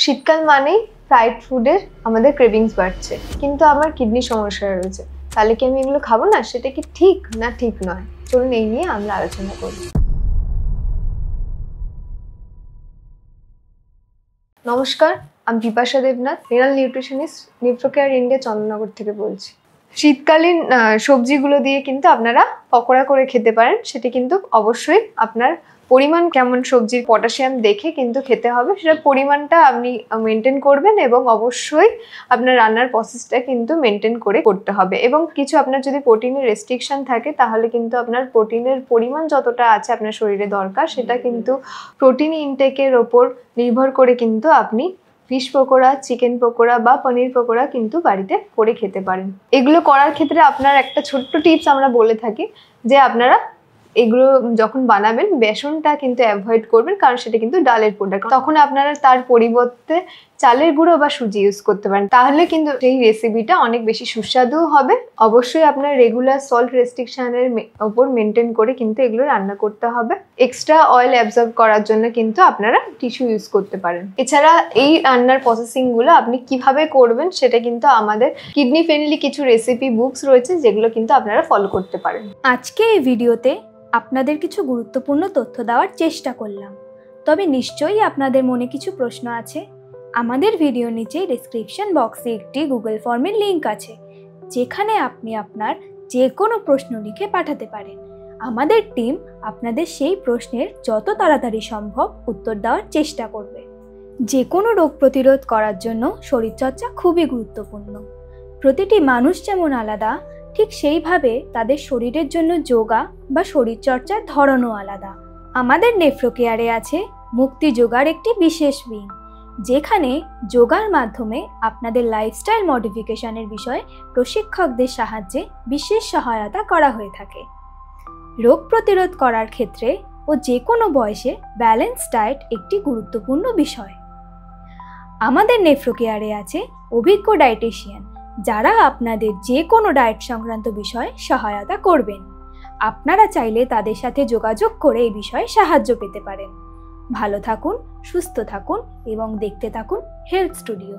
শীতকাল মানেই ফ্রাইড ফুডের আমাদের ক্রেভিংস বাড়ছে, কিন্তু আমার কিডনি সমস্যা রয়েছে, তাহলে কি আমি এগুলো খাবো না? সেটা কি ঠিক না ঠিক নয়? চলুন এই নিয়ে আমরা আলোচনা করি। নমস্কার, আমি Bipasha Debnath, renal nutritionist, Nutrocare India, Chandannagar থেকে বলছি। শীতকালীন সবজিগুলো দিয়ে কিন্তু আপনারা পকোড়া করে খেতে পারেন। সেটি কিন্তু অবশ্যই আপনার পরিমাণ কেমন সবজির পটাশিয়াম দেখে কিন্তু খেতে হবে, সেটার পরিমাণটা আপনি মেনটেন করবেন এবং অবশ্যই আপনার রান্নার প্রসেসটা কিন্তু মেনটেন করে করতে হবে। এবং কিছু আপনার যদি প্রোটিনের রেস্ট্রিকশন থাকে, তাহলে কিন্তু আপনার প্রোটিনের পরিমাণ যতটা আছে আপনার শরীরে দরকার, সেটা কিন্তু প্রোটিন ইনটেকের ওপর নির্ভর করে কিন্তু আপনি ফিশ পকোড়া, চিকেন পকোড়া বা পনির পকোড়া কিন্তু বাড়িতে করে খেতে পারেন। এগুলো করার ক্ষেত্রে আপনার একটা ছোট্ট টিপস আমরা বলে থাকি যে আপনারা এগুলো যখন বানাবেন বেসনটা কিন্তু অ্যাভয়েড করবেন, কারণ সেটা কিন্তু ডালের প্রোডাক্ট। তখন আপনারা তার পরিবর্তে চালের গুঁড়ো বা সুজি ইউজ করতে পারেন, তাহলে কিন্তু এই রেসিপিটা অনেক বেশি সুস্বাদু হবে। অবশ্যই আপনার রেগুলার সল্ট রেস্ট্রিকশনের ওপর মেনটেন করে কিন্তু এগুলো রান্না করতে হবে। এক্সট্রা অয়েল অ্যাবজর্ব করার জন্য কিন্তু আপনারা টিস্যু ইউজ করতে পারেন। এছাড়া এই রান্নার প্রসেসিংগুলো আপনি কিভাবে করবেন সেটা কিন্তু আমাদের কিডনি ফ্রেন্ডলি কিছু রেসিপি বুকস রয়েছে, যেগুলো কিন্তু আপনারা ফলো করতে পারেন। আজকে এই ভিডিওতে আপনাদের কিছু গুরুত্বপূর্ণ তথ্য দেওয়ার চেষ্টা করলাম, তবে নিশ্চয়ই আপনাদের মনে কিছু প্রশ্ন আছে। আমাদের ভিডিও নিচে ডেসক্রিপশন বক্সে একটি গুগল ফর্মের লিঙ্ক আছে, যেখানে আপনি আপনার যে কোনো প্রশ্ন লিখে পাঠাতে পারেন। আমাদের টিম আপনাদের সেই প্রশ্নের যত তাড়াতাড়ি সম্ভব উত্তর দেওয়ার চেষ্টা করবে। যে কোনো রোগ প্রতিরোধ করার জন্য শরীরচর্চা খুবই গুরুত্বপূর্ণ। প্রতিটি মানুষ যেমন আলাদা, ঠিক সেইভাবে তাদের শরীরের জন্য যোগা বা শরীরচর্চার ধরনও আলাদা। আমাদের নেফ্রোকেয়ারে আছে মুক্তি যোগার একটি বিশেষ উইং, যেখানে যোগার মাধ্যমে আপনাদের লাইফস্টাইল মডিফিকেশনের বিষয়ে প্রশিক্ষকদের সাহায্যে বিশেষ সহায়তা করা হয়ে থাকে। রোগ প্রতিরোধ করার ক্ষেত্রে ও যে কোনো বয়সে ব্যালেন্স ডায়েট একটি গুরুত্বপূর্ণ বিষয়। আমাদের নেফ্রোকেয়ারে আছে অভিজ্ঞ ডায়েটিশিয়ান, যারা আপনাদের যে কোনো ডায়েট সংক্রান্ত বিষয়ে সহায়তা করবেন। আপনারা চাইলে তাদের সাথে যোগাযোগ করে এই বিষয়ে সাহায্য পেতে পারেন। ভালো থাকুন, সুস্থ থাকুন এবং দেখতে থাকুন হেলথ স্টুডিও।